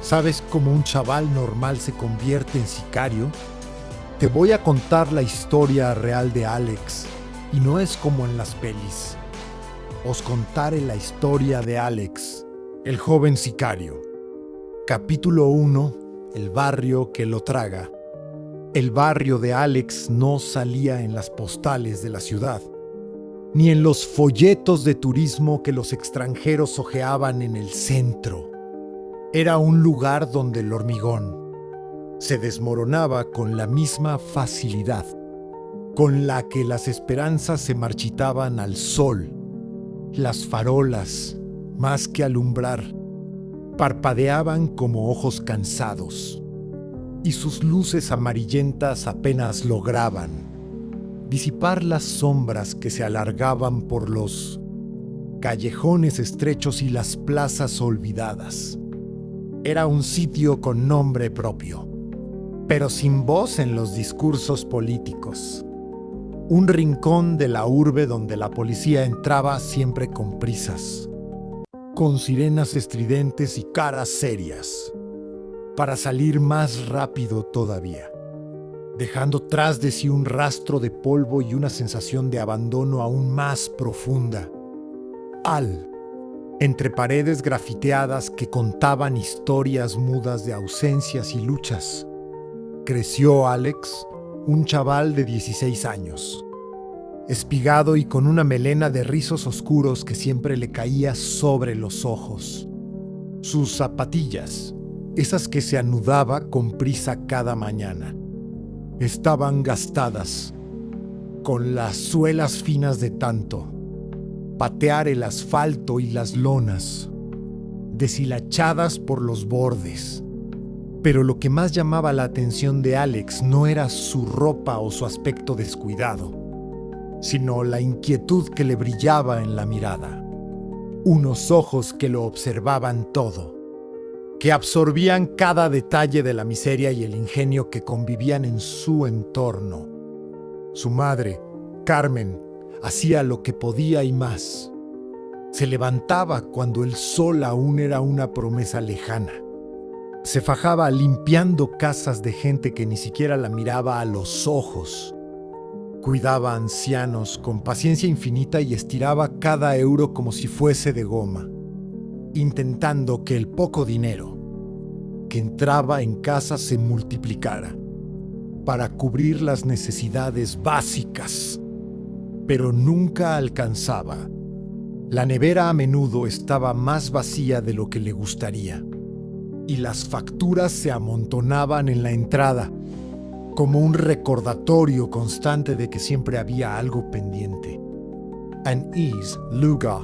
¿Sabes cómo un chaval normal se convierte en sicario? Te voy a contar la historia real de Alex, y no es como en las pelis. Os contaré la historia de Alex, el joven sicario. Capítulo 1. El barrio que lo traga. El barrio de Alex no salía en las postales de la ciudad, ni en los folletos de turismo que los extranjeros hojeaban en el centro. Era un lugar donde el hormigón se desmoronaba con la misma facilidad con la que las esperanzas se marchitaban al sol. Las farolas, más que alumbrar, parpadeaban como ojos cansados, y sus luces amarillentas apenas lograban disipar las sombras que se alargaban por los callejones estrechos y las plazas olvidadas. Era un sitio con nombre propio, pero sin voz en los discursos políticos. Un rincón de la urbe donde la policía entraba siempre con prisas, con sirenas estridentes y caras serias, para salir más rápido todavía, dejando tras de sí un rastro de polvo y una sensación de abandono aún más profunda. Entre paredes grafiteadas que contaban historias mudas de ausencias y luchas, creció Alex, un chaval de 16 años, espigado y con una melena de rizos oscuros que siempre le caía sobre los ojos. Sus zapatillas, esas que se anudaba con prisa cada mañana, estaban gastadas, con las suelas finas de tanto patear el asfalto y las lonas, deshilachadas por los bordes. Pero lo que más llamaba la atención de Alex no era su ropa o su aspecto descuidado, sino la inquietud que le brillaba en la mirada. Unos ojos que lo observaban todo, que absorbían cada detalle de la miseria y el ingenio que convivían en su entorno. Su madre, Carmen, hacía lo que podía y más. Se levantaba cuando el sol aún era una promesa lejana. Se fajaba limpiando casas de gente que ni siquiera la miraba a los ojos. Cuidaba a ancianos con paciencia infinita y estiraba cada euro como si fuese de goma, intentando que el poco dinero que entraba en casa se multiplicara para cubrir las necesidades básicas. Pero nunca alcanzaba. La nevera a menudo estaba más vacía de lo que le gustaría, y las facturas se amontonaban en la entrada, como un recordatorio constante de que siempre había algo pendiente. En East Luga,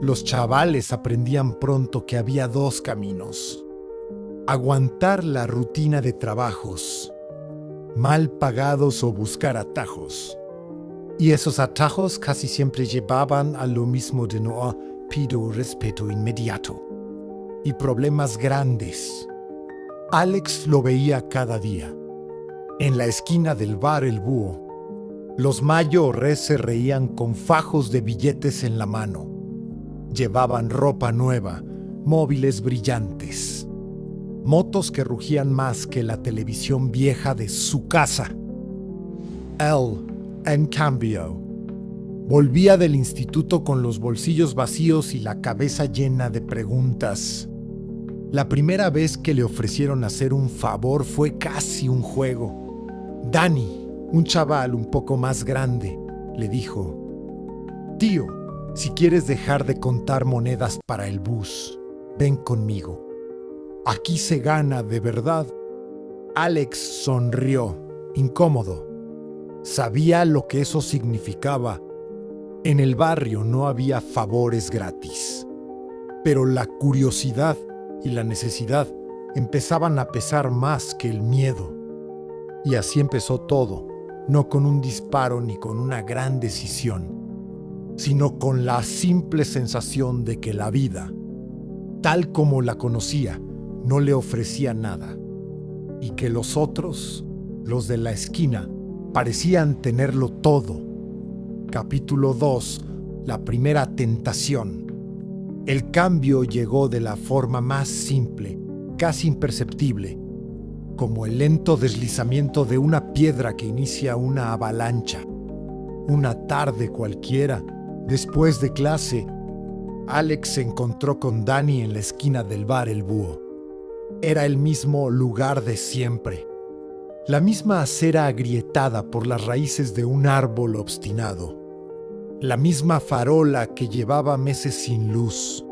los chavales aprendían pronto que había dos caminos: aguantar la rutina de trabajos mal pagados o buscar atajos. Y esos atajos casi siempre llevaban a lo mismo de no pido respeto inmediato y problemas grandes. Alex lo veía cada día. En la esquina del bar El Búho, los mayores se reían con fajos de billetes en la mano. Llevaban ropa nueva, móviles brillantes, motos que rugían más que la televisión vieja de su casa. Él, en cambio, volvía del instituto con los bolsillos vacíos y la cabeza llena de preguntas. La primera vez que le ofrecieron hacer un favor fue casi un juego. Dani, un chaval un poco más grande, le dijo: «Tío, si quieres dejar de contar monedas para el bus, ven conmigo. Aquí se gana de verdad». Alex sonrió, incómodo. Sabía lo que eso significaba. En el barrio no había favores gratis. Pero la curiosidad y la necesidad empezaban a pesar más que el miedo. Y así empezó todo, no con un disparo ni con una gran decisión, sino con la simple sensación de que la vida, tal como la conocía, no le ofrecía nada, y que los otros, los de la esquina, parecían tenerlo todo. Capítulo 2. La primera tentación. El cambio llegó de la forma más simple casi imperceptible, como el lento deslizamiento de una piedra que inicia una avalancha. Una tarde cualquiera, después de clase, Alex se encontró con Danny en la esquina del bar El Búho. Era el mismo lugar de siempre, la misma acera agrietada por las raíces de un árbol obstinado, la misma farola que llevaba meses sin luz.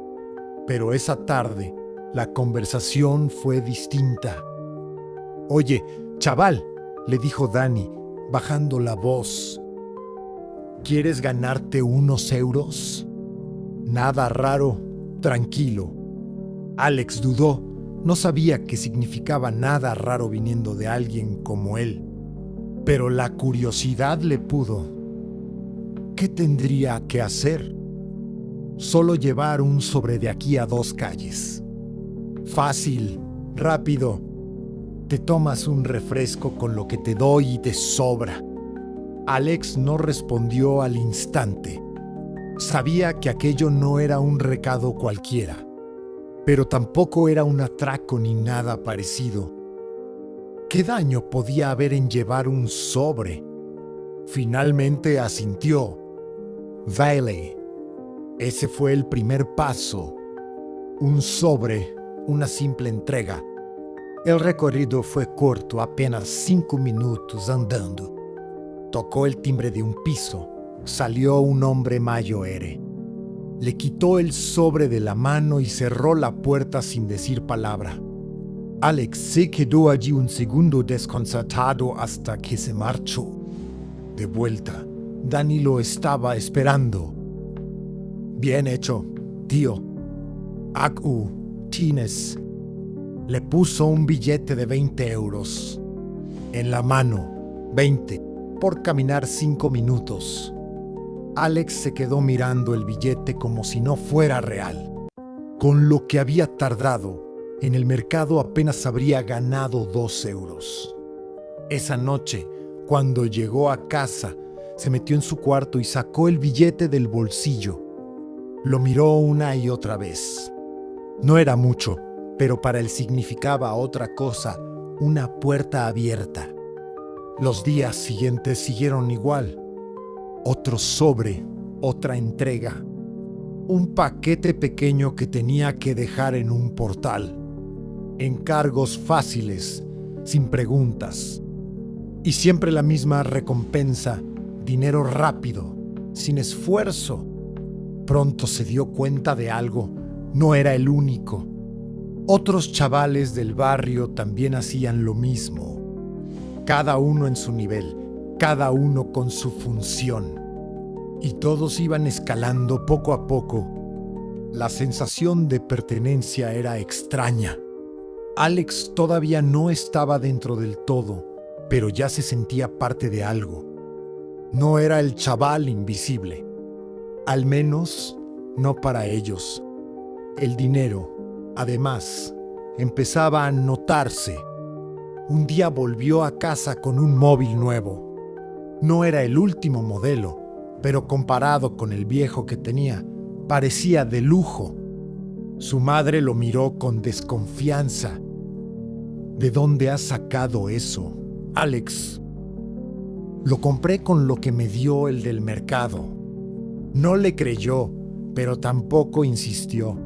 Pero esa tarde, la conversación fue distinta. «Oye, chaval», le dijo Danny, bajando la voz, «¿quieres ganarte unos euros?» «Nada raro, tranquilo». Alex dudó. No sabía qué significaba nada raro viniendo de alguien como él. Pero la curiosidad le pudo. ¿Qué tendría que hacer? Solo llevar un sobre de aquí a 2 calles. Fácil, rápido. Te tomas un refresco con lo que te doy y te sobra. Alex no respondió al instante. Sabía que aquello no era un recado cualquiera, pero tampoco era un atraco ni nada parecido. ¿Qué daño podía haber en llevar un sobre? Finalmente asintió. Vale. Ese fue el primer paso. Un sobre, una simple entrega. El recorrido fue corto, apenas 5 minutos andando. Tocó el timbre de un piso. Salió un hombre mayor. Le quitó el sobre de la mano y cerró la puerta sin decir palabra. Alex se quedó allí un segundo desconcertado hasta que se marchó. De vuelta, Danny lo estaba esperando. «Bien hecho, tío. Tienes». Le puso un billete de 20 euros. En la mano, 20, por caminar 5 minutos. Alex se quedó mirando el billete como si no fuera real. Con lo que había tardado, en el mercado apenas habría ganado 2 euros. Esa noche, cuando llegó a casa, se metió en su cuarto y sacó el billete del bolsillo. Lo miró una y otra vez. No era mucho, pero para él significaba otra cosa, una puerta abierta. Los días siguientes siguieron igual. Otro sobre, otra entrega. Un paquete pequeño que tenía que dejar en un portal. Encargos fáciles, sin preguntas. Y siempre la misma recompensa, dinero rápido, sin esfuerzo. Pronto se dio cuenta de algo. No era el único. Otros chavales del barrio también hacían lo mismo. Cada uno en su nivel, cada uno con su función. Y todos iban escalando poco a poco. La sensación de pertenencia era extraña. Alex todavía no estaba dentro del todo, pero ya se sentía parte de algo. No era el chaval invisible. Al menos, no para ellos. El dinero, además, empezaba a notarse. Un día volvió a casa con un móvil nuevo. No era el último modelo, pero comparado con el viejo que tenía, parecía de lujo. Su madre lo miró con desconfianza. ¿De dónde has sacado eso, Alex? Lo compré con lo que me dio el del mercado. No le creyó, pero tampoco insistió.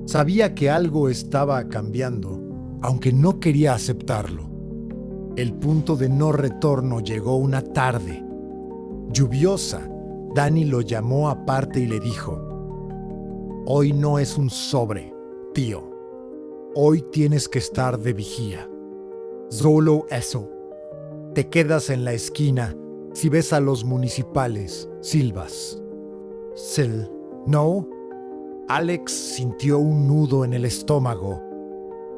Sabía que algo estaba cambiando, aunque no quería aceptarlo. El punto de no retorno llegó una tarde. Lluviosa, Danny lo llamó aparte y le dijo: «Hoy no es un sobre, tío. Hoy tienes que estar de vigía. Solo eso. Te quedas en la esquina. Si ves a los municipales, silbas». «Sil, ¿no?» Alex sintió un nudo en el estómago.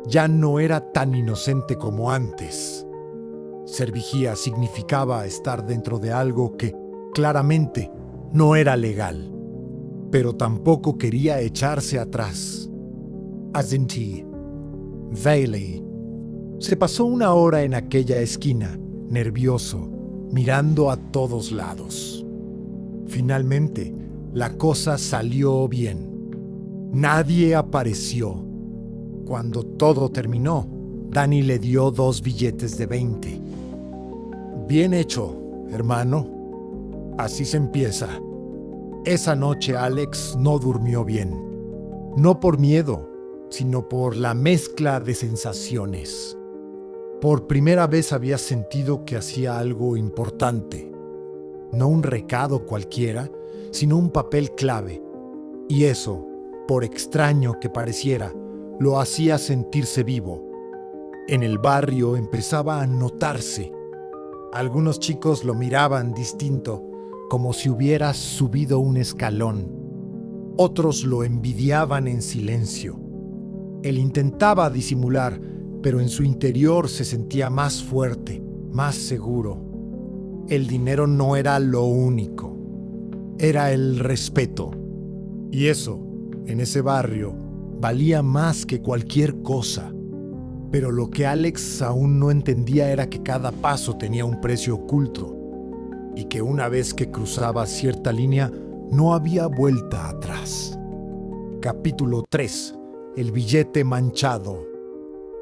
Ya no era tan inocente como antes. Ser vigía significaba estar dentro de algo que, claramente, no era legal. Pero tampoco quería echarse atrás. Asentí. Vale. Se pasó 1 hora en aquella esquina, nervioso, mirando a todos lados. Finalmente, la cosa salió bien. Nadie apareció. Cuando todo terminó, Danny le dio 2 billetes de 20. Bien hecho, hermano. Así se empieza. Esa noche Alex no durmió bien. No por miedo, sino por la mezcla de sensaciones. Por primera vez había sentido que hacía algo importante. No un recado cualquiera, sino un papel clave. Y eso, por extraño que pareciera, lo hacía sentirse vivo. En el barrio empezaba a notarse. Algunos chicos lo miraban distinto, como si hubiera subido un escalón. Otros lo envidiaban en silencio. Él intentaba disimular, pero en su interior se sentía más fuerte, más seguro. El dinero no era lo único, era el respeto. Y eso, en ese barrio, valía más que cualquier cosa. Pero lo que Alex aún no entendía era que cada paso tenía un precio oculto y que una vez que cruzaba cierta línea no había vuelta atrás. Capítulo 3. El billete manchado.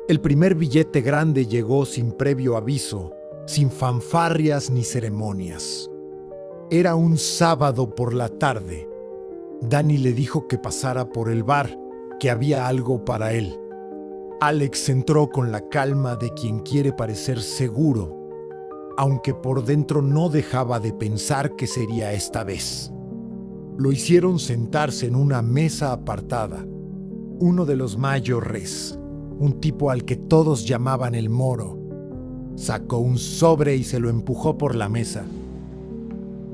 El primer billete grande llegó sin previo aviso, sin fanfarrias ni ceremonias. Era un sábado por la tarde. Danny le dijo que pasara por el bar, que había algo para él. Alex entró con la calma de quien quiere parecer seguro, aunque por dentro no dejaba de pensar que sería esta vez. Lo hicieron sentarse en una mesa apartada. Uno de los mayores, un tipo al que todos llamaban el Moro, sacó un sobre y se lo empujó por la mesa.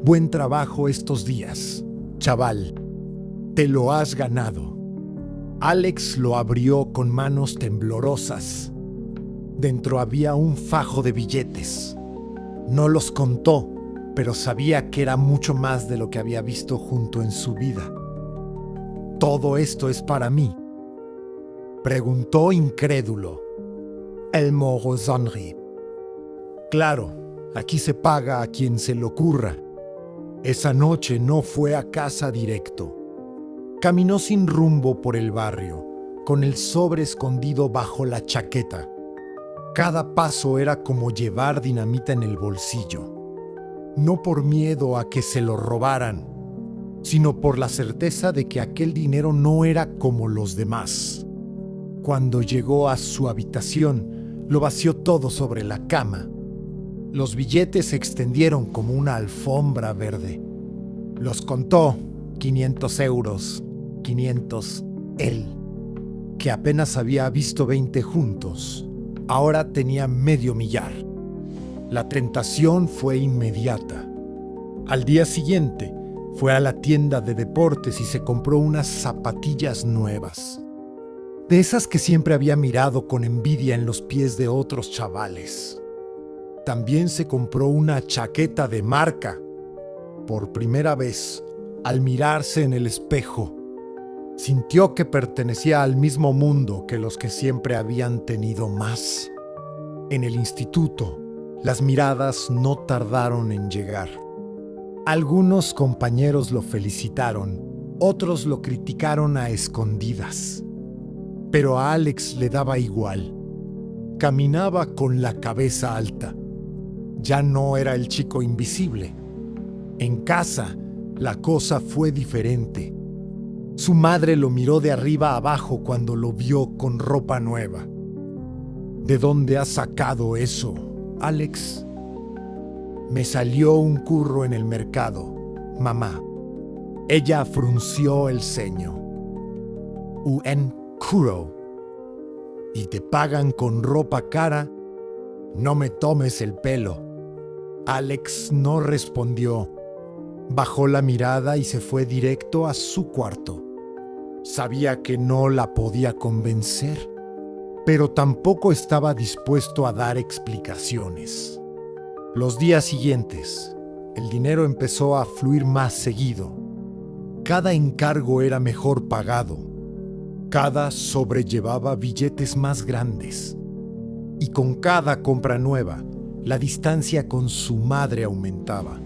Buen trabajo estos días, chaval. Te lo has ganado. Alex lo abrió con manos temblorosas. Dentro había un fajo de billetes. No los contó, pero sabía que era mucho más de lo que había visto junto en su vida. ¿Todo esto es para mí?, preguntó incrédulo. El Moro sonrió. Claro, aquí se paga a quien se le ocurra. Esa noche no fue a casa directo. Caminó sin rumbo por el barrio, con el sobre escondido bajo la chaqueta. Cada paso era como llevar dinamita en el bolsillo. No por miedo a que se lo robaran, sino por la certeza de que aquel dinero no era como los demás. Cuando llegó a su habitación, lo vació todo sobre la cama. Los billetes se extendieron como una alfombra verde. Los contó, 500 euros, 500, él, que apenas había visto 20 juntos. Ahora tenía medio millar. La tentación fue inmediata. Al día siguiente, fue a la tienda de deportes y se compró unas zapatillas nuevas. De esas que siempre había mirado con envidia en los pies de otros chavales. También se compró una chaqueta de marca. Por primera vez, al mirarse en el espejo, sintió que pertenecía al mismo mundo que los que siempre habían tenido más. En el instituto, las miradas no tardaron en llegar. Algunos compañeros lo felicitaron, otros lo criticaron a escondidas. Pero a Alex le daba igual. Caminaba con la cabeza alta. Ya no era el chico invisible. En casa, la cosa fue diferente. Su madre lo miró de arriba a abajo cuando lo vio con ropa nueva. ¿De dónde has sacado eso, Alex? Me salió un curro en el mercado, mamá. Ella frunció el ceño. Un curro. ¿Y te pagan con ropa cara? No me tomes el pelo. Alex no respondió. Bajó la mirada y se fue directo a su cuarto. Sabía que no la podía convencer, pero tampoco estaba dispuesto a dar explicaciones. Los días siguientes, el dinero empezó a fluir más seguido. Cada encargo era mejor pagado. Cada sobrellevaba billetes más grandes. Y con cada compra nueva, la distancia con su madre aumentaba.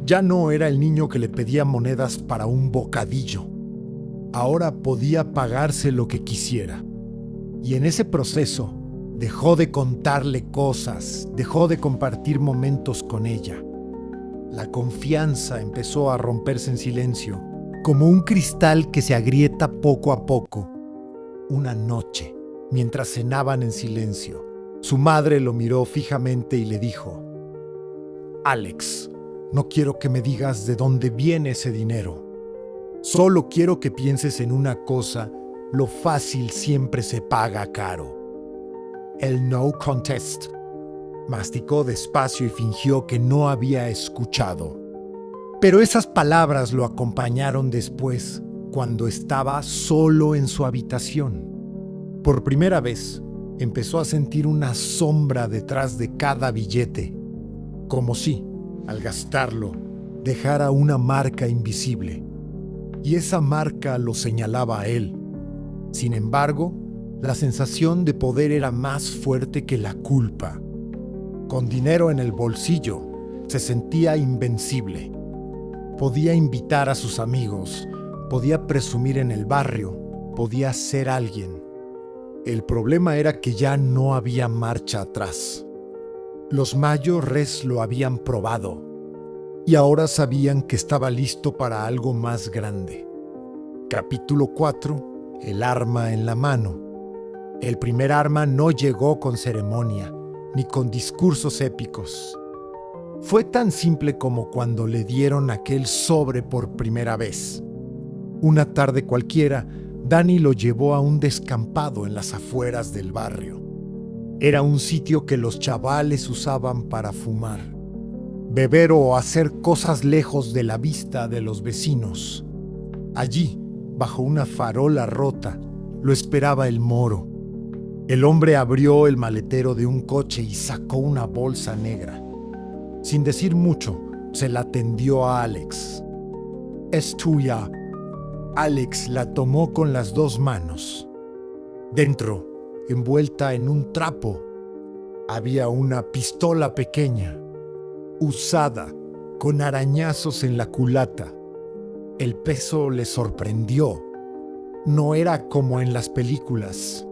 Ya no era el niño que le pedía monedas para un bocadillo. Ahora podía pagarse lo que quisiera. Y en ese proceso, dejó de contarle cosas, dejó de compartir momentos con ella. La confianza empezó a romperse en silencio, como un cristal que se agrieta poco a poco. Una noche, mientras cenaban en silencio, su madre lo miró fijamente y le dijo: Alex, no quiero que me digas de dónde viene ese dinero. Solo quiero que pienses en una cosa: lo fácil siempre se paga caro. El no contest. Masticó despacio y fingió que no había escuchado. Pero esas palabras lo acompañaron después, cuando estaba solo en su habitación. Por primera vez, empezó a sentir una sombra detrás de cada billete, como si, al gastarlo, dejara una marca invisible. Y esa marca lo señalaba a él. Sin embargo, la sensación de poder era más fuerte que la culpa. Con dinero en el bolsillo, se sentía invencible. Podía invitar a sus amigos, podía presumir en el barrio, podía ser alguien. El problema era que ya no había marcha atrás. Los mayores lo habían probado y ahora sabían que estaba listo para algo más grande. Capítulo 4. El arma en la mano. El primer arma no llegó con ceremonia, ni con discursos épicos. Fue tan simple como cuando le dieron aquel sobre por primera vez. Una tarde cualquiera, Danny lo llevó a un descampado en las afueras del barrio. Era un sitio que los chavales usaban para fumar, beber o hacer cosas lejos de la vista de los vecinos. Allí, bajo una farola rota, lo esperaba el moro. El hombre abrió el maletero de un coche y sacó una bolsa negra. Sin decir mucho, se la tendió a Alex. «Es tuya». Alex la tomó con las dos manos. Dentro, envuelta en un trapo, había una pistola pequeña, usada, con arañazos en la culata. El peso le sorprendió. No era como en las películas.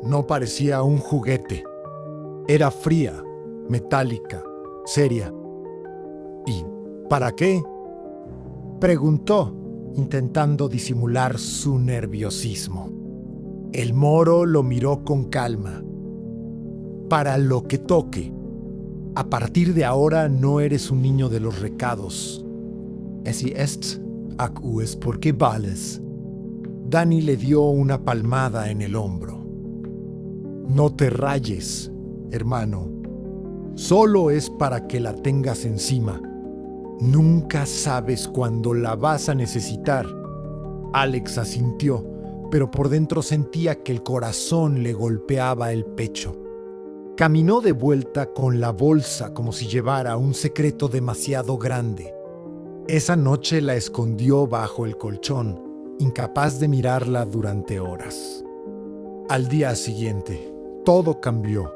No parecía un juguete. Era fría, metálica, seria. «¿Y para qué?», preguntó, intentando disimular su nerviosismo. El moro lo miró con calma. «Para lo que toque. A partir de ahora no eres un niño de los recados. Si est, ac es porque vales». Danny le dio una palmada en el hombro. «No te rayes, hermano. Solo es para que la tengas encima. Nunca sabes cuándo la vas a necesitar». Alex asintió, pero por dentro sentía que el corazón le golpeaba el pecho. Caminó de vuelta con la bolsa como si llevara un secreto demasiado grande. Esa noche la escondió bajo el colchón, incapaz de mirarla durante horas. Al día siguiente, todo cambió.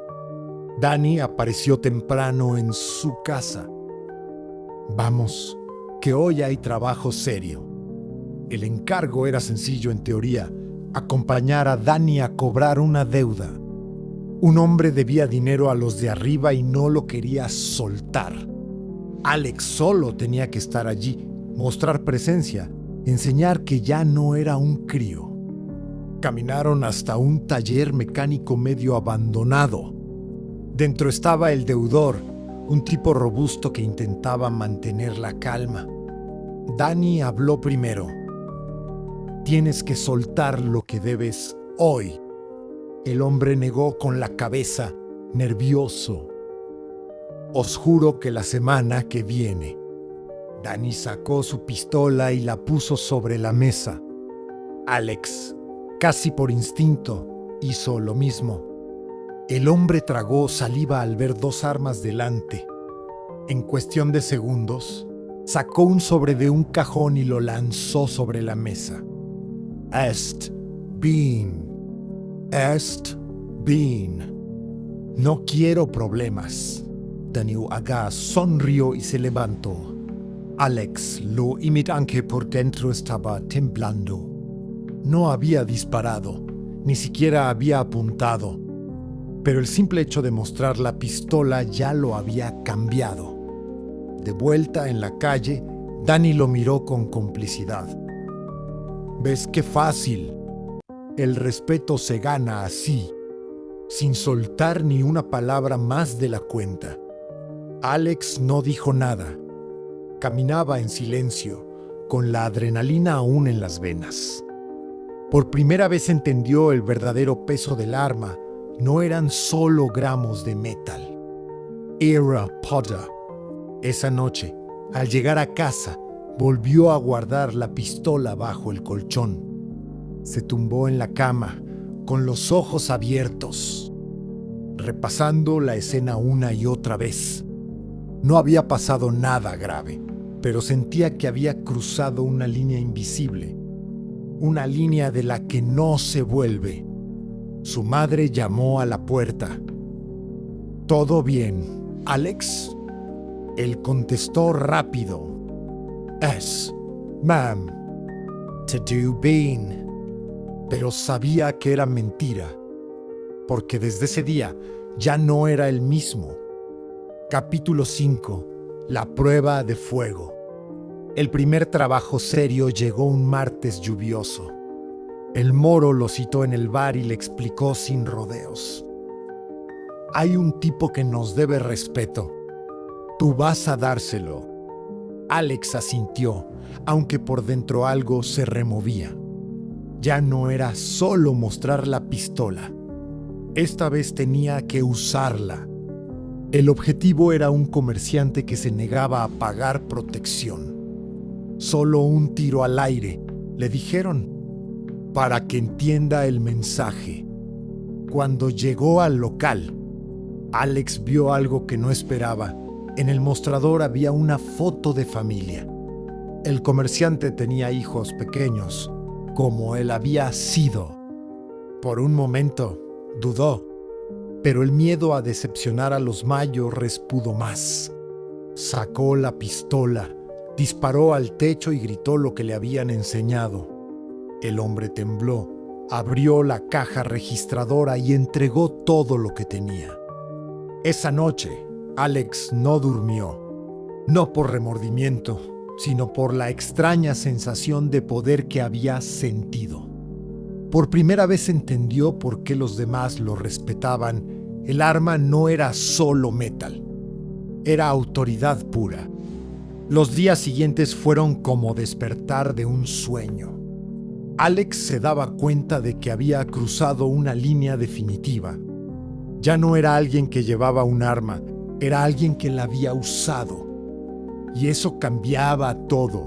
Danny apareció temprano en su casa. «Vamos, que hoy hay trabajo serio». El encargo era sencillo en teoría: acompañar a Danny a cobrar una deuda. Un hombre debía dinero a los de arriba y no lo quería soltar. Alex solo tenía que estar allí, mostrar presencia, enseñar que ya no era un crío. Caminaron hasta un taller mecánico medio abandonado. Dentro estaba el deudor, un tipo robusto que intentaba mantener la calma. Danny habló primero. «Tienes que soltar lo que debes hoy». El hombre negó con la cabeza, nervioso. «Os juro que la semana que viene». Danny sacó su pistola y la puso sobre la mesa. Alex, casi por instinto, hizo lo mismo. El hombre tragó saliva al ver dos armas delante. En cuestión de segundos, sacó un sobre de un cajón y lo lanzó sobre la mesa. «Est bien. Est bien. No quiero problemas». Daniel Aga sonrió y se levantó. Alex lo imitó, aunque por dentro estaba temblando. No había disparado. ni siquiera había apuntado, pero el simple hecho de mostrar la pistola ya lo había cambiado. De vuelta en la calle, Danny lo miró con complicidad. ¿Ves qué fácil? El respeto se gana así, sin soltar ni una palabra más de la cuenta. Alex no dijo nada. Caminaba en silencio, con la adrenalina aún en las venas. Por primera vez entendió el verdadero peso del arma. No eran solo gramos de metal. Era powder. Esa noche, al llegar a casa, volvió a guardar la pistola bajo el colchón. Se tumbó en la cama, con los ojos abiertos, repasando la escena una y otra vez. No había pasado nada grave, pero sentía que había cruzado una línea invisible, una línea de la que no se vuelve. Su madre llamó a la puerta. ¿Todo bien, Alex? Él contestó rápido. Yes, ma'am. To do been. Pero sabía que era mentira, porque desde ese día ya no era el mismo. Capítulo 5. La prueba de fuego. El primer trabajo serio llegó un martes lluvioso. El moro lo citó en el bar y le explicó sin rodeos. Hay un tipo que nos debe respeto. Tú vas a dárselo. Alex asintió, aunque por dentro algo se removía. Ya no era solo mostrar la pistola. Esta vez tenía que usarla. El objetivo era un comerciante que se negaba a pagar protección. Solo un tiro al aire, le dijeron, para que entienda el mensaje. Cuando llegó al local, Alex vio algo que no esperaba. En el mostrador había una foto de familia. El comerciante tenía hijos pequeños, como él había sido. Por un momento, dudó, pero el miedo a decepcionar a los mayores pudo más. Sacó la pistola, disparó al techo y gritó lo que le habían enseñado. El hombre tembló, abrió la caja registradora y entregó todo lo que tenía. Esa noche, Alex no durmió, no por remordimiento, sino por la extraña sensación de poder que había sentido. Por primera vez entendió por qué los demás lo respetaban. El arma no era solo metal, era autoridad pura. Los días siguientes fueron como despertar de un sueño. Alex se daba cuenta de que había cruzado una línea definitiva. Ya no era alguien que llevaba un arma, era alguien que la había usado. Y eso cambiaba todo.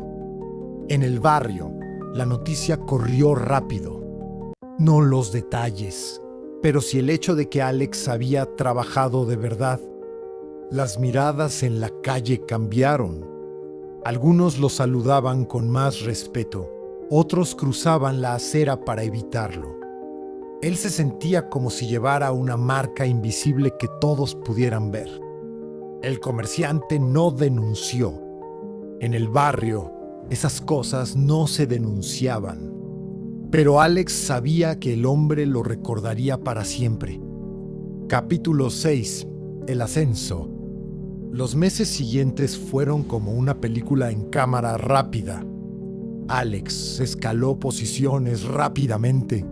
En el barrio, la noticia corrió rápido. No los detalles, pero sí el hecho de que Alex había trabajado de verdad. Las miradas en la calle cambiaron. Algunos lo saludaban con más respeto, otros cruzaban la acera para evitarlo. Él se sentía como si llevara una marca invisible que todos pudieran ver. El comerciante no denunció. En el barrio, esas cosas no se denunciaban. Pero Alex sabía que el hombre lo recordaría para siempre. Capítulo 6. El ascenso. Los meses siguientes fueron como una película en cámara rápida. Alex escaló posiciones rápidamente.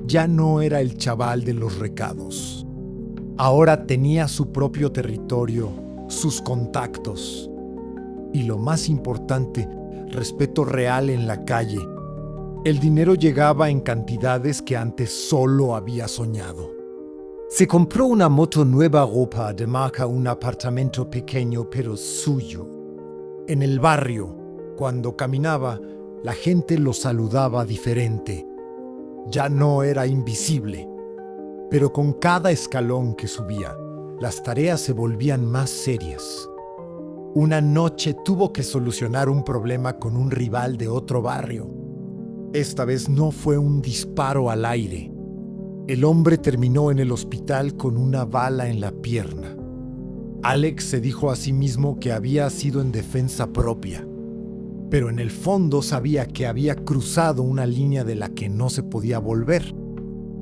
Ya no era el chaval de los recados. Ahora tenía su propio territorio, sus contactos. Y lo más importante, respeto real en la calle. El dinero llegaba en cantidades que antes solo había soñado. Se compró una moto nueva ropa de marca, un apartamento pequeño pero suyo. En el barrio, cuando caminaba, la gente lo saludaba diferente. Ya no era invisible. Pero con cada escalón que subía, las tareas se volvían más serias. Una noche tuvo que solucionar un problema con un rival de otro barrio. Esta vez no fue un disparo al aire. El hombre terminó en el hospital con una bala en la pierna. Alex se dijo a sí mismo que había sido en defensa propia, pero en el fondo sabía que había cruzado una línea de la que no se podía volver.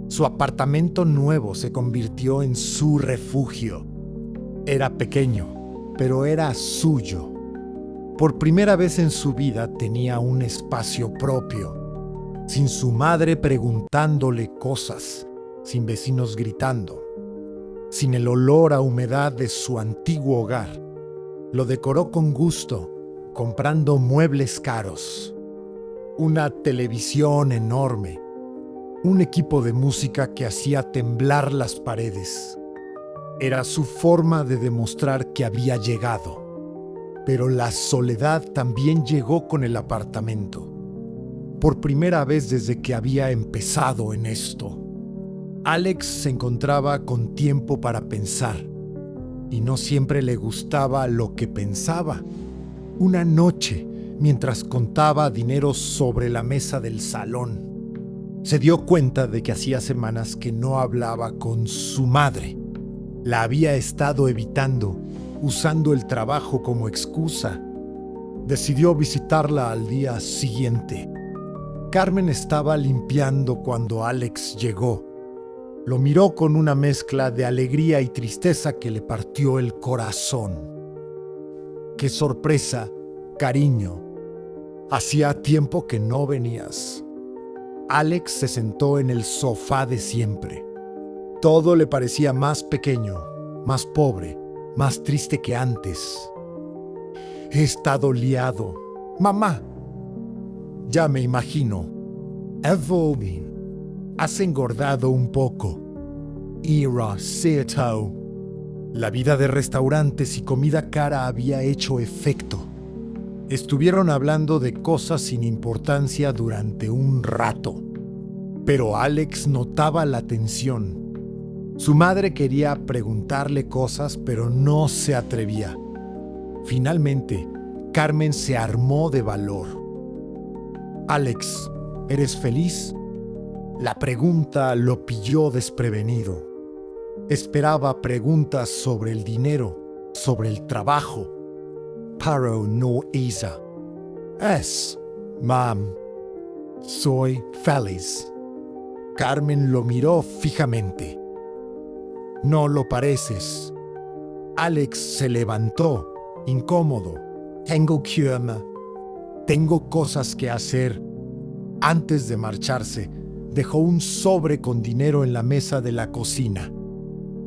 Su apartamento nuevo se convirtió en su refugio. Era pequeño, pero era suyo. Por primera vez en su vida tenía un espacio propio, sin su madre preguntándole cosas, sin vecinos gritando, sin el olor a humedad de su antiguo hogar. Lo decoró con gusto, comprando muebles caros, una televisión enorme, un equipo de música que hacía temblar las paredes. Era su forma de demostrar que había llegado. Pero la soledad también llegó con el apartamento. Por primera vez desde que había empezado en esto. Alex se encontraba con tiempo para pensar, y no siempre le gustaba lo que pensaba. Una noche, mientras contaba dinero sobre la mesa del salón, se dio cuenta de que hacía semanas que no hablaba con su madre. La había estado evitando, usando el trabajo como excusa. Decidió visitarla al día siguiente. Carmen estaba limpiando cuando Alex llegó. Lo miró con una mezcla de alegría y tristeza que le partió el corazón. ¡Qué sorpresa, cariño! Hacía tiempo que no venías. Alex se sentó en el sofá de siempre. Todo le parecía más pequeño, más pobre, más triste que antes. He estado liado. Mamá. Ya me imagino. Evelyn, has engordado un poco. Ira, cierto. La vida de restaurantes y comida cara había hecho efecto. Estuvieron hablando de cosas sin importancia durante un rato. Pero Alex notaba la tensión. Su madre quería preguntarle cosas, pero no se atrevía. Finalmente, Carmen se armó de valor. Alex, ¿eres feliz? La pregunta lo pilló desprevenido. Esperaba preguntas sobre el dinero, sobre el trabajo. Pero no hizo. Mam, soy feliz. Carmen lo miró fijamente. No lo pareces. Alex se levantó, incómodo. Tengo cosas que hacer. Antes de marcharse, dejó un sobre con dinero en la mesa de la cocina.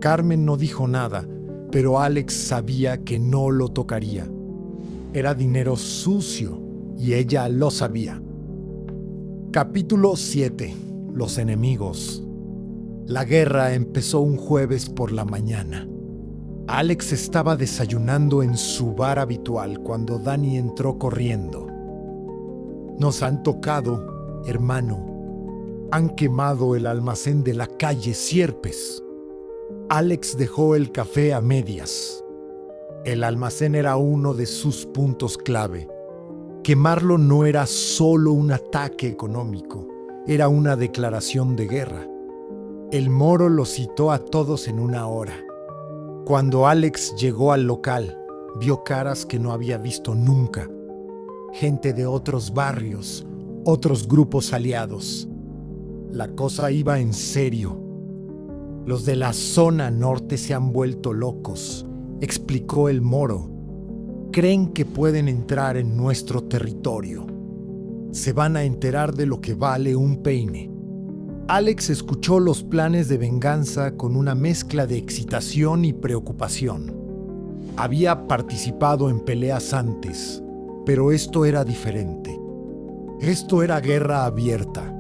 Carmen no dijo nada, pero Alex sabía que no lo tocaría. Era dinero sucio y ella lo sabía. Capítulo 7. Los enemigos. La guerra empezó un jueves por la mañana. Alex estaba desayunando en su bar habitual cuando Dani entró corriendo. Nos han tocado, hermano. Han quemado el almacén de la calle Sierpes. Alex dejó el café a medias. El almacén era uno de sus puntos clave. Quemarlo no era solo un ataque económico, era una declaración de guerra. El moro los citó a todos en una hora. Cuando Alex llegó al local, vio caras que no había visto nunca. Gente de otros barrios, otros grupos aliados. La cosa iba en serio. Los de la zona norte se han vuelto locos, explicó el moro. Creen que pueden entrar en nuestro territorio. Se van a enterar de lo que vale un peine. Alex escuchó los planes de venganza con una mezcla de excitación y preocupación. Había participado en peleas antes, pero esto era diferente. Esto era guerra abierta.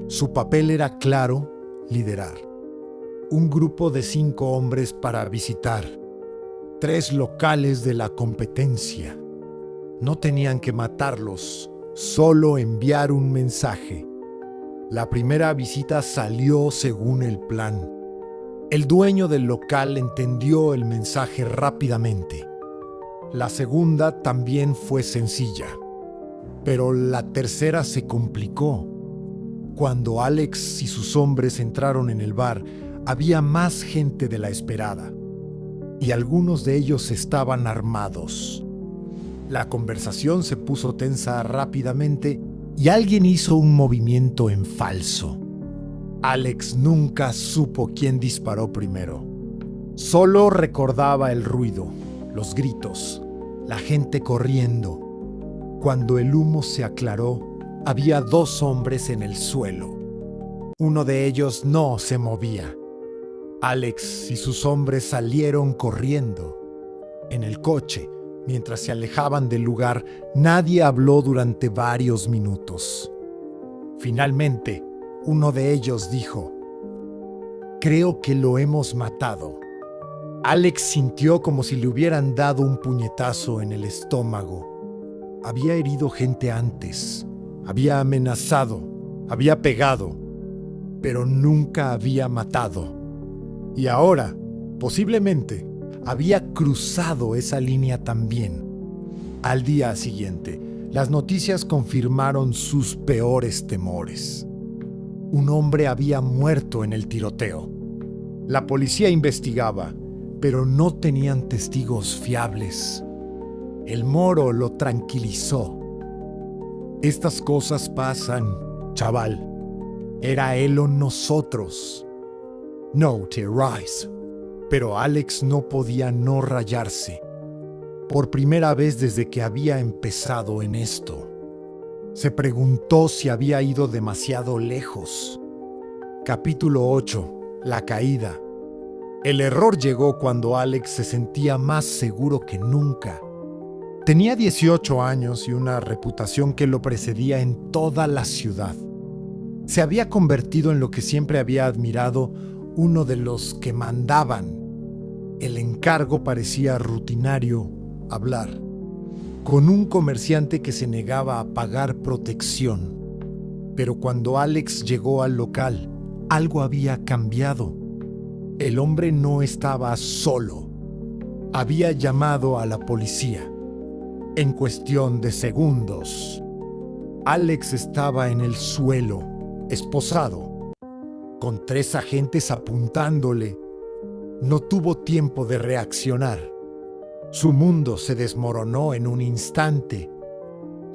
Su papel era claro, liderar. Un grupo de 5 hombres para visitar. 3 locales de la competencia. No tenían que matarlos, solo enviar un mensaje. La primera visita salió según el plan. El dueño del local entendió el mensaje rápidamente. La segunda también fue sencilla, pero la tercera se complicó. Cuando Alex y sus hombres entraron en el bar, había más gente de la esperada, y algunos de ellos estaban armados. La conversación se puso tensa rápidamente y alguien hizo un movimiento en falso. Alex nunca supo quién disparó primero. Solo recordaba el ruido, los gritos, la gente corriendo. Cuando el humo se aclaró, había 2 hombres en el suelo. Uno de ellos no se movía. Alex y sus hombres salieron corriendo. En el coche, mientras se alejaban del lugar, nadie habló durante varios minutos. Finalmente, uno de ellos dijo: «Creo que lo hemos matado». Alex sintió como si le hubieran dado un puñetazo en el estómago. Había herido gente antes, había amenazado, había pegado, pero nunca había matado. Y ahora, posiblemente, había cruzado esa línea también. Al día siguiente, las noticias confirmaron sus peores temores. Un hombre había muerto en el tiroteo. La policía investigaba, pero no tenían testigos fiables. El moro lo tranquilizó. «Estas cosas pasan, chaval. Era él o nosotros. No te rayes». Pero Alex no podía no rayarse. Por primera vez desde que había empezado en esto. Se preguntó si había ido demasiado lejos. Capítulo 8. La caída. El error llegó cuando Alex se sentía más seguro que nunca. Tenía 18 años y una reputación que lo precedía en toda la ciudad. Se había convertido en lo que siempre había admirado, uno de los que mandaban. El encargo parecía rutinario: hablar con un comerciante que se negaba a pagar protección. Pero cuando Alex llegó al local, algo había cambiado. El hombre no estaba solo. Había llamado a la policía. En cuestión de segundos, Alex estaba en el suelo, esposado, con 3 agentes apuntándole. No tuvo tiempo de reaccionar. Su mundo se desmoronó en un instante.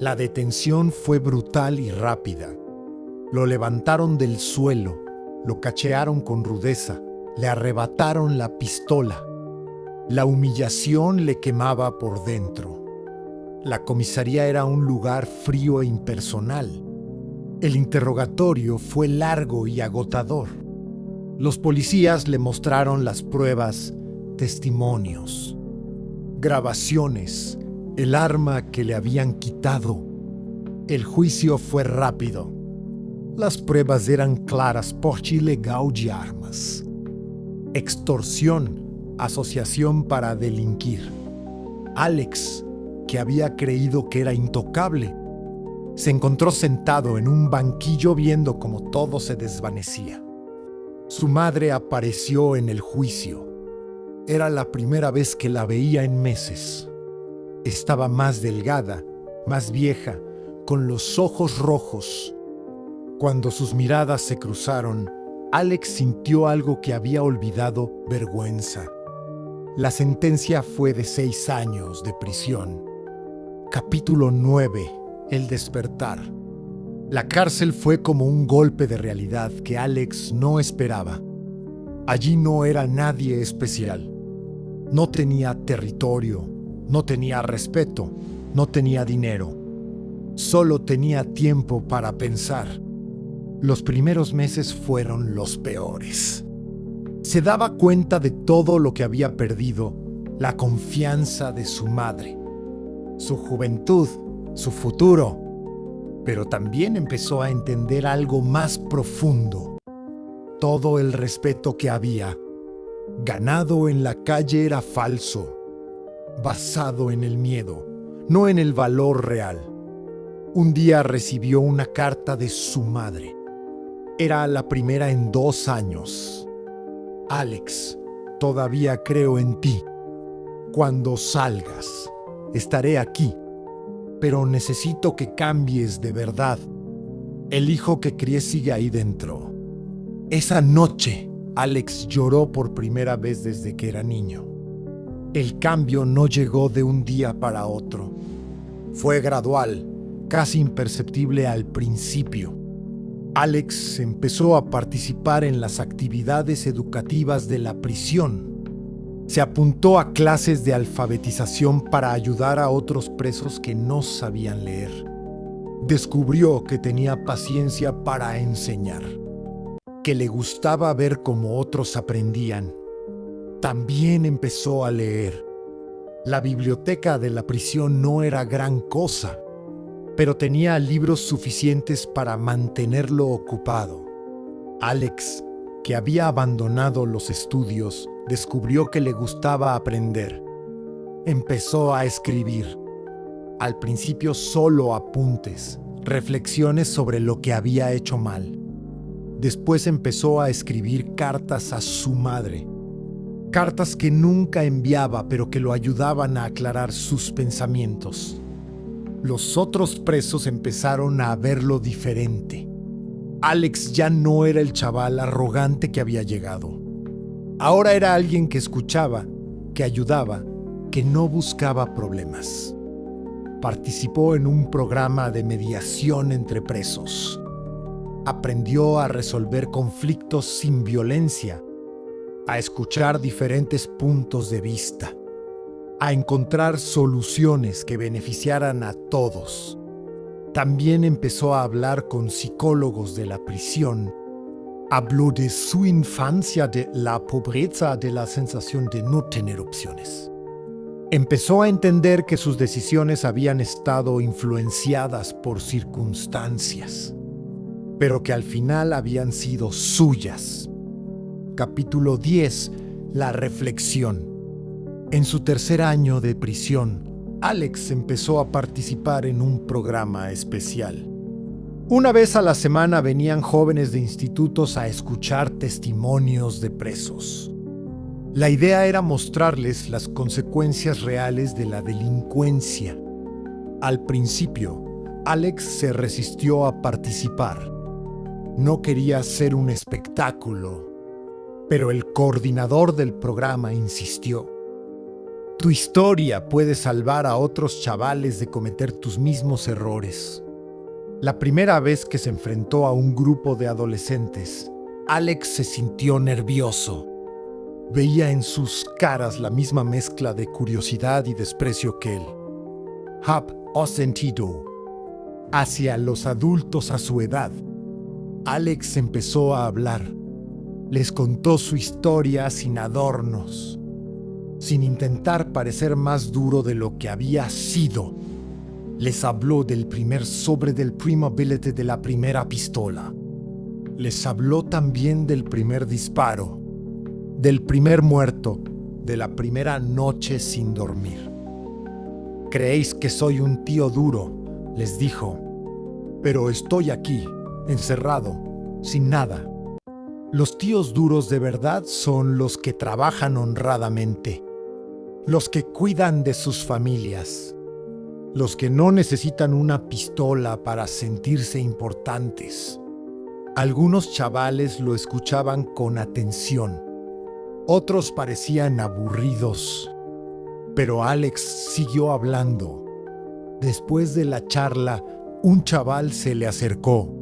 La detención fue brutal y rápida. Lo levantaron del suelo, lo cachearon con rudeza, le arrebataron la pistola. La humillación le quemaba por dentro. La comisaría era un lugar frío e impersonal. El interrogatorio fue largo y agotador. Los policías le mostraron las pruebas, testimonios, grabaciones, el arma que le habían quitado. El juicio fue rápido. Las pruebas eran claras: porte ilegal de armas, extorsión, asociación para delinquir. Alex, que había creído que era intocable, se encontró sentado en un banquillo viendo cómo todo se desvanecía. Su madre apareció en el juicio. Era la primera vez que la veía en meses. Estaba más delgada, más vieja, con los ojos rojos. Cuando sus miradas se cruzaron, Alex sintió algo que había olvidado: vergüenza. La sentencia fue de 6 años de prisión. Capítulo 9. El despertar. La cárcel fue como un golpe de realidad que Alex no esperaba. Allí no era nadie especial. No tenía territorio, no tenía respeto, no tenía dinero. Solo tenía tiempo para pensar. Los primeros meses fueron los peores. Se daba cuenta de todo lo que había perdido: la confianza de su madre, su juventud, su futuro. Pero también empezó a entender algo más profundo. Todo el respeto que había ganado en la calle era falso, basado en el miedo, no en el valor real. Un día recibió una carta de su madre. Era la primera en 2 años. «Alex, todavía creo en ti. Cuando salgas, estaré aquí. Pero necesito que cambies de verdad. El hijo que crié sigue ahí dentro». Esa noche, Alex lloró por primera vez desde que era niño. El cambio no llegó de un día para otro. Fue gradual, casi imperceptible al principio. Alex empezó a participar en las actividades educativas de la prisión. Se apuntó a clases de alfabetización para ayudar a otros presos que no sabían leer. Descubrió que tenía paciencia para enseñar, que le gustaba ver cómo otros aprendían. También empezó a leer. La biblioteca de la prisión no era gran cosa, pero tenía libros suficientes para mantenerlo ocupado. Alex, que había abandonado los estudios, descubrió que le gustaba aprender. Empezó a escribir. Al principio solo apuntes, reflexiones sobre lo que había hecho mal. Después empezó a escribir cartas a su madre. Cartas que nunca enviaba, pero que lo ayudaban a aclarar sus pensamientos. Los otros presos empezaron a verlo diferente. Alex ya no era el chaval arrogante que había llegado. Ahora era alguien que escuchaba, que ayudaba, que no buscaba problemas. Participó en un programa de mediación entre presos. Aprendió a resolver conflictos sin violencia, a escuchar diferentes puntos de vista, a encontrar soluciones que beneficiaran a todos. También empezó a hablar con psicólogos de la prisión. Habló de su infancia, de la pobreza, de la sensación de no tener opciones. Empezó a entender que sus decisiones habían estado influenciadas por circunstancias, pero que al final habían sido suyas. Capítulo 10. La reflexión. En su tercer año de prisión, Alex empezó a participar en un programa especial. Una vez a la semana venían jóvenes de institutos a escuchar testimonios de presos. La idea era mostrarles las consecuencias reales de la delincuencia. Al principio, Alex se resistió a participar. No quería ser un espectáculo, pero el coordinador del programa insistió. Tu historia puede salvar a otros chavales de cometer tus mismos errores. La primera vez que se enfrentó a un grupo de adolescentes, Alex se sintió nervioso. Veía en sus caras la misma mezcla de curiosidad y desprecio que él. Hab o sentido hacia los adultos a su edad. Alex empezó a hablar. Les contó su historia sin adornos, sin intentar parecer más duro de lo que había sido. Les habló del primer sobre del primo billete de la primera pistola. Les habló también del primer disparo, del primer muerto, de la primera noche sin dormir. Creéis que soy un tío duro, les dijo, pero estoy aquí, encerrado, sin nada. Los tíos duros de verdad son los que trabajan honradamente, los que cuidan de sus familias, los que no necesitan una pistola para sentirse importantes. Algunos chavales lo escuchaban con atención, otros parecían aburridos, pero Alex siguió hablando. Después de la charla, un chaval se le acercó.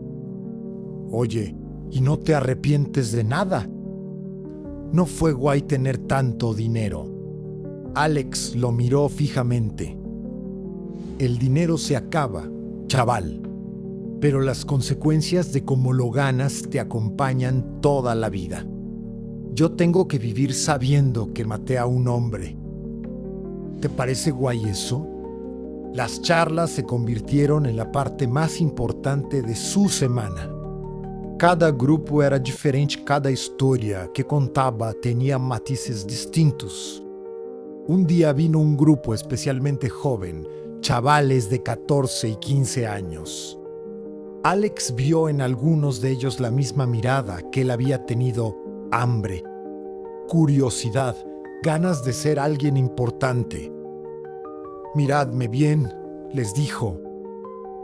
Oye, ¿y no te arrepientes de nada? No fue guay tener tanto dinero. Alex lo miró fijamente. El dinero se acaba, chaval, pero las consecuencias de cómo lo ganas te acompañan toda la vida. Yo tengo que vivir sabiendo que maté a un hombre. ¿Te parece guay eso? Las charlas se convirtieron en la parte más importante de su semana. Cada grupo era diferente, cada historia que contaba tenía matices distintos. Un día vino un grupo especialmente joven, chavales de 14 y 15 años. Alex vio en algunos de ellos la misma mirada que él había tenido: hambre, curiosidad, ganas de ser alguien importante. Miradme bien, les dijo.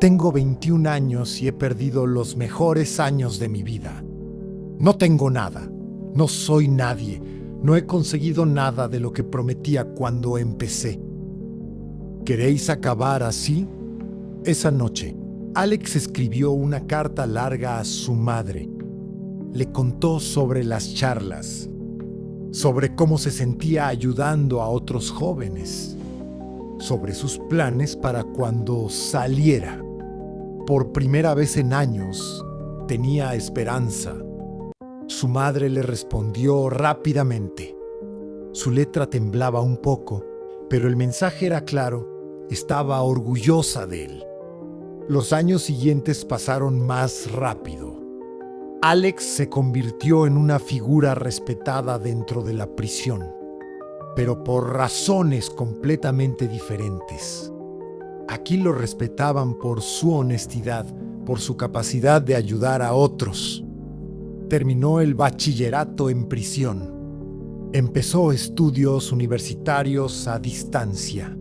Tengo 21 años y he perdido los mejores años de mi vida. No tengo nada, no soy nadie, no he conseguido nada de lo que prometía cuando empecé. ¿Queréis acabar así? Esa noche, Alex escribió una carta larga a su madre. Le contó sobre las charlas, sobre cómo se sentía ayudando a otros jóvenes, sobre sus planes para cuando saliera. Por primera vez en años, tenía esperanza. Su madre le respondió rápidamente. Su letra temblaba un poco, pero el mensaje era claro. Estaba orgullosa de él. Los años siguientes pasaron más rápido. Alex se convirtió en una figura respetada dentro de la prisión, pero por razones completamente diferentes. Aquí lo respetaban por su honestidad, por su capacidad de ayudar a otros. Terminó el bachillerato en prisión. Empezó estudios universitarios a distancia.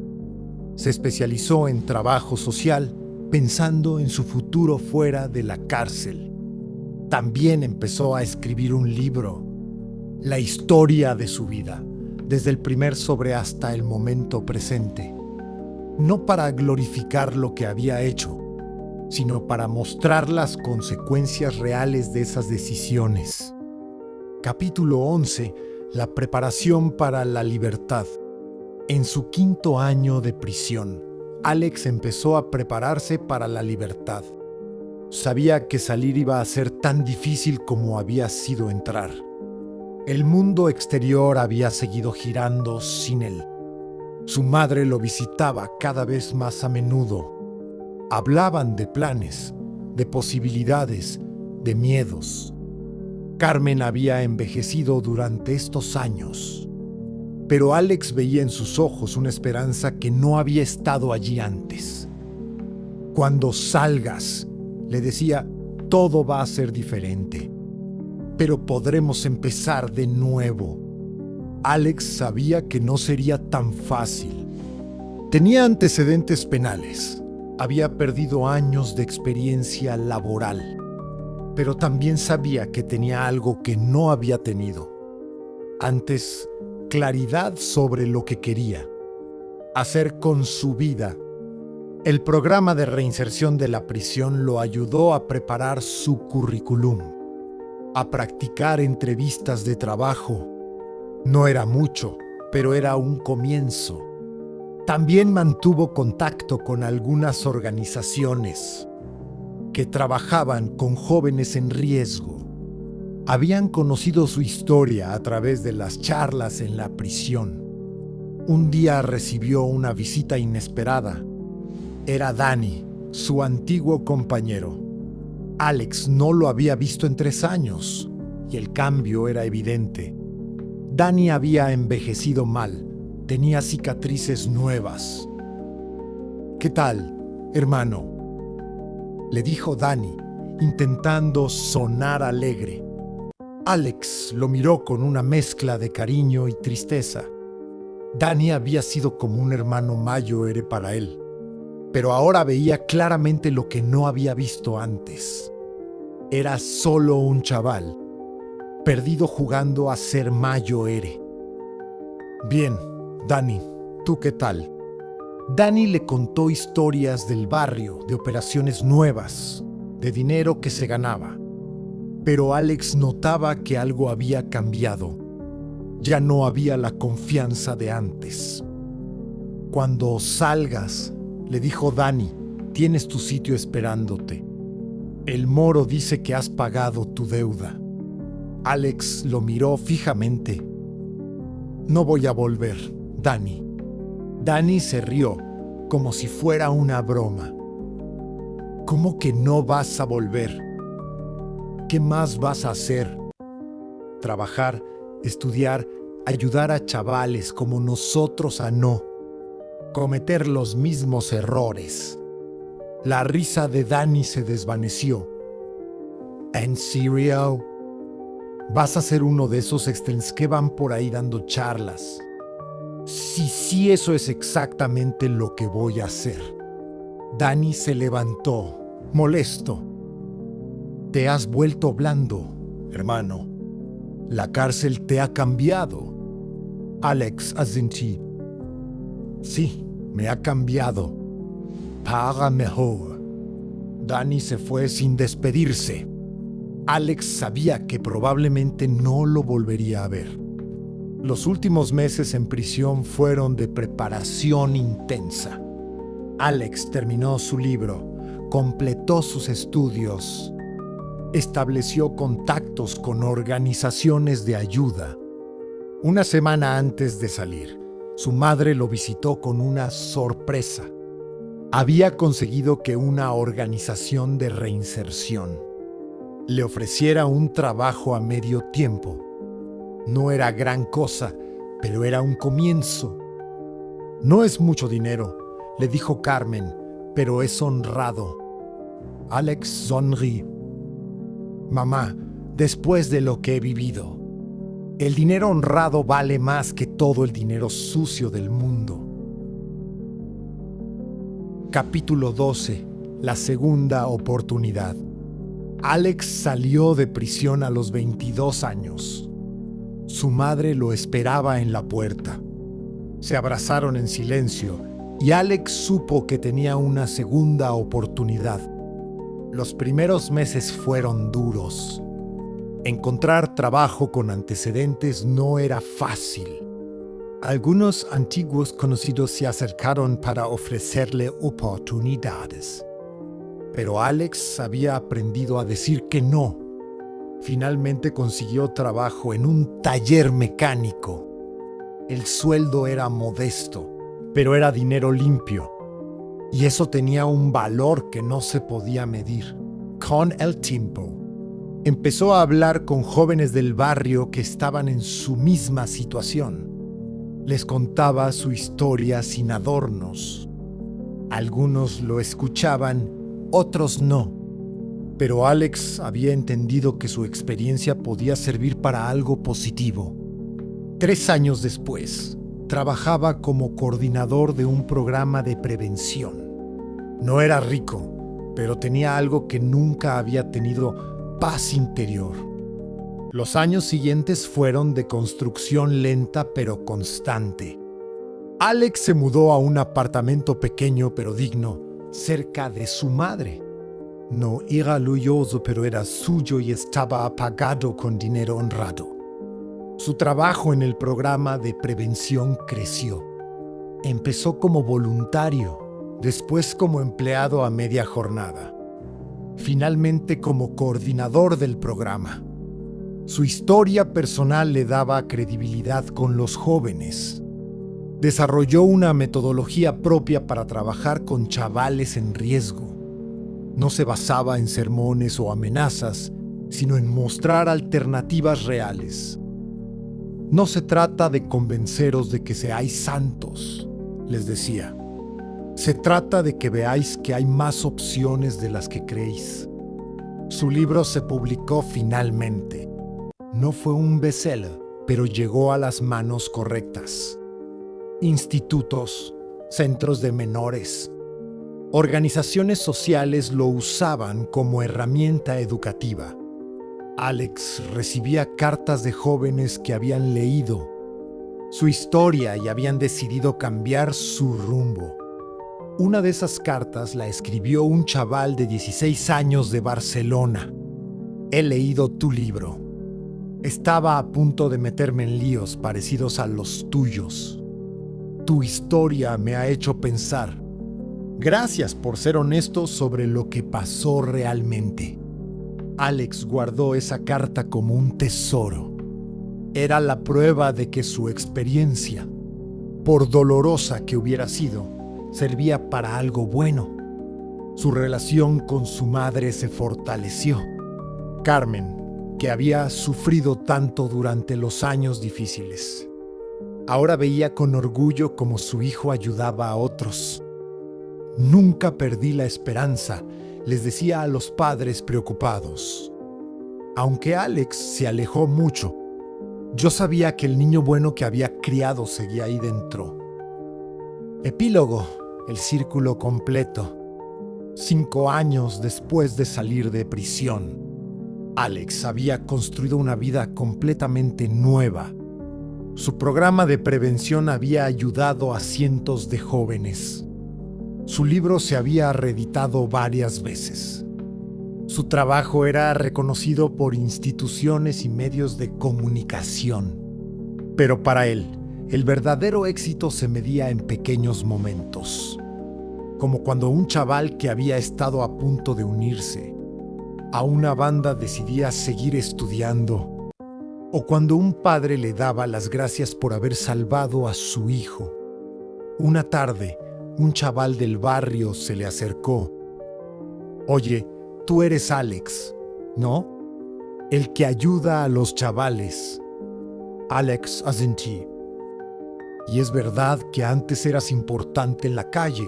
Se especializó en trabajo social, pensando en su futuro fuera de la cárcel. También empezó a escribir un libro, la historia de su vida, desde el primer sobre hasta el momento presente. No para glorificar lo que había hecho, sino para mostrar las consecuencias reales de esas decisiones. Capítulo 11. La preparación para la libertad. En su 5º año de prisión, Alex empezó a prepararse para la libertad. Sabía que salir iba a ser tan difícil como había sido entrar. El mundo exterior había seguido girando sin él. Su madre lo visitaba cada vez más a menudo. Hablaban de planes, de posibilidades, de miedos. Carmen había envejecido durante estos años, pero Alex veía en sus ojos una esperanza que no había estado allí antes. Cuando salgas, le decía, todo va a ser diferente, pero podremos empezar de nuevo. Alex sabía que no sería tan fácil. Tenía antecedentes penales, había perdido años de experiencia laboral, pero también sabía que tenía algo que no había tenido. Antes, claridad sobre lo que quería hacer con su vida. El programa de reinserción de la prisión lo ayudó a preparar su currículum, a practicar entrevistas de trabajo. No era mucho, pero era un comienzo. También mantuvo contacto con algunas organizaciones que trabajaban con jóvenes en riesgo. Habían conocido su historia a través de las charlas en la prisión. Un día recibió una visita inesperada. Era Danny, su antiguo compañero. Alex no lo había visto en 3 años, y el cambio era evidente. Danny había envejecido mal, tenía cicatrices nuevas. «¿Qué tal, hermano?», le dijo Danny, intentando sonar alegre. Alex lo miró con una mezcla de cariño y tristeza. Danny había sido como un hermano mayor para él, pero ahora veía claramente lo que no había visto antes. Era solo un chaval, perdido jugando a ser mayor. «Bien, Danny, ¿tú qué tal?». Danny le contó historias del barrio, de operaciones nuevas, de dinero que se ganaba. Pero Alex notaba que algo había cambiado. Ya no había la confianza de antes. «Cuando salgas», le dijo Danny, «tienes tu sitio esperándote. El moro dice que has pagado tu deuda». Alex lo miró fijamente. «No voy a volver, Danny». Danny se rió, como si fuera una broma. «¿Cómo que no vas a volver? ¿Qué más vas a hacer? Trabajar, estudiar, ayudar a chavales como nosotros a no cometer los mismos errores». La risa de Danny se desvaneció. «¿En serio? ¿Vas a ser uno de esos extens que van por ahí dando charlas?» Sí, eso es exactamente lo que voy a hacer». Danny se levantó, molesto. «Te has vuelto blando, hermano. La cárcel te ha cambiado». Alex asentí. «Sí, me ha cambiado. Para mejor». Danny se fue sin despedirse. Alex sabía que probablemente no lo volvería a ver. Los últimos meses en prisión fueron de preparación intensa. Alex terminó su libro, completó sus estudios, estableció contactos con organizaciones de ayuda. Una semana antes de salir, su madre lo visitó con una sorpresa. Había conseguido que una organización de reinserción le ofreciera un trabajo a medio tiempo. No era gran cosa, pero era un comienzo. No es mucho dinero, le dijo Carmen, pero es honrado. Alex sonrió. Mamá, después de lo que he vivido, el dinero honrado vale más que todo el dinero sucio del mundo. Capítulo 12. La segunda oportunidad. Alex salió de prisión a los 22 años. Su madre lo esperaba en la puerta. Se abrazaron en silencio y Alex supo que tenía una segunda oportunidad. Los primeros meses fueron duros. Encontrar trabajo con antecedentes no era fácil. Algunos antiguos conocidos se acercaron para ofrecerle oportunidades. Pero Alex había aprendido a decir que no. Finalmente consiguió trabajo en un taller mecánico. El sueldo era modesto, pero era dinero limpio. Y eso tenía un valor que no se podía medir. Con el tiempo, empezó a hablar con jóvenes del barrio que estaban en su misma situación. Les contaba su historia sin adornos. Algunos lo escuchaban, otros no. Pero Alex había entendido que su experiencia podía servir para algo positivo. 3 años después, trabajaba como coordinador de un programa de prevención. No era rico, pero tenía algo que nunca había tenido: paz interior. Los años siguientes fueron de construcción lenta pero constante. Alex se mudó a un apartamento pequeño pero digno, cerca de su madre. No era lujoso, pero era suyo y estaba pagado con dinero honrado. Su trabajo en el programa de prevención creció. Empezó como voluntario, después como empleado a media jornada, finalmente como coordinador del programa. Su historia personal le daba credibilidad con los jóvenes. Desarrolló una metodología propia para trabajar con chavales en riesgo. No se basaba en sermones o amenazas, sino en mostrar alternativas reales. No se trata de convenceros de que seáis santos, les decía. Se trata de que veáis que hay más opciones de las que creéis. Su libro se publicó finalmente. No fue un bestseller, pero llegó a las manos correctas. Institutos, centros de menores, organizaciones sociales lo usaban como herramienta educativa. Alex recibía cartas de jóvenes que habían leído su historia y habían decidido cambiar su rumbo. Una de esas cartas la escribió un chaval de 16 años de Barcelona. He leído tu libro. Estaba a punto de meterme en líos parecidos a los tuyos. Tu historia me ha hecho pensar. Gracias por ser honesto sobre lo que pasó realmente. Alex guardó esa carta como un tesoro. Era la prueba de que su experiencia, por dolorosa que hubiera sido, servía para algo bueno. Su relación con su madre se fortaleció. Carmen, que había sufrido tanto durante los años difíciles, ahora veía con orgullo cómo su hijo ayudaba a otros. Nunca perdí la esperanza, les decía a los padres preocupados. Aunque Alex se alejó mucho, yo sabía que el niño bueno que había criado seguía ahí dentro. Epílogo, el círculo completo. 5 años después de salir de prisión, Alex había construido una vida completamente nueva. Su programa de prevención había ayudado a cientos de jóvenes. Su libro se había reeditado varias veces. Su trabajo era reconocido por instituciones y medios de comunicación. Pero para él, el verdadero éxito se medía en pequeños momentos. Como cuando un chaval que había estado a punto de unirse a una banda decidía seguir estudiando, o cuando un padre le daba las gracias por haber salvado a su hijo. Una tarde, un chaval del barrio se le acercó. «Oye, tú eres Alex, ¿no? El que ayuda a los chavales. Alex Azenti. Y es verdad que antes eras importante en la calle.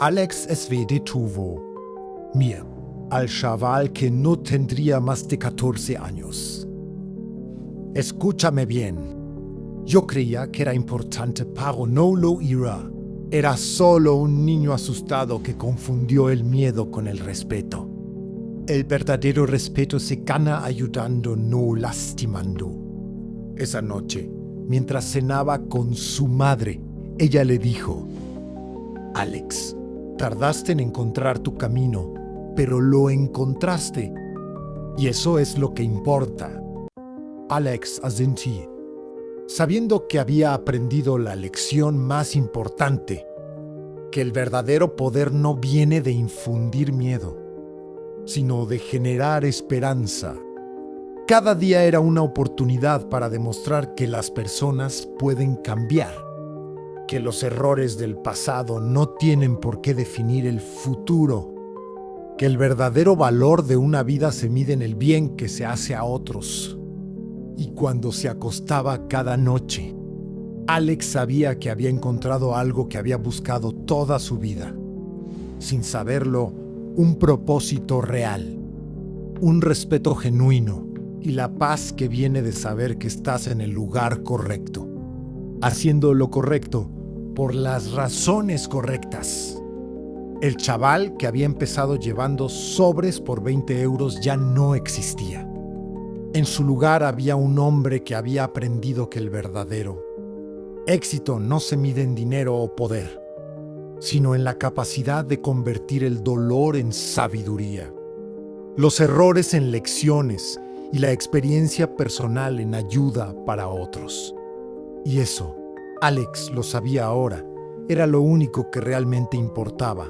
Alex SV detuvo. Mira, al chaval que no tendría más de 14 años. Escúchame bien. Yo creía que era importante, pero no lo era. Era solo un niño asustado que confundió el miedo con el respeto. El verdadero respeto se gana ayudando, no lastimando». Esa noche, mientras cenaba con su madre, ella le dijo: «Alex, tardaste en encontrar tu camino, pero lo encontraste. Y eso es lo que importa». Alex asentí, sabiendo que había aprendido la lección más importante, que el verdadero poder no viene de infundir miedo, sino de generar esperanza. Cada día era una oportunidad para demostrar que las personas pueden cambiar, que los errores del pasado no tienen por qué definir el futuro, que el verdadero valor de una vida se mide en el bien que se hace a otros. Y cuando se acostaba cada noche, Alex sabía que había encontrado algo que había buscado toda su vida. Sin saberlo, un propósito real, un respeto genuino y la paz que viene de saber que estás en el lugar correcto, haciendo lo correcto por las razones correctas. El chaval que había empezado llevando sobres por 20 euros ya no existía. En su lugar había un hombre que había aprendido que el verdadero éxito no se mide en dinero o poder, sino en la capacidad de convertir el dolor en sabiduría, los errores en lecciones y la experiencia personal en ayuda para otros. Y eso, Alex lo sabía ahora, era lo único que realmente importaba.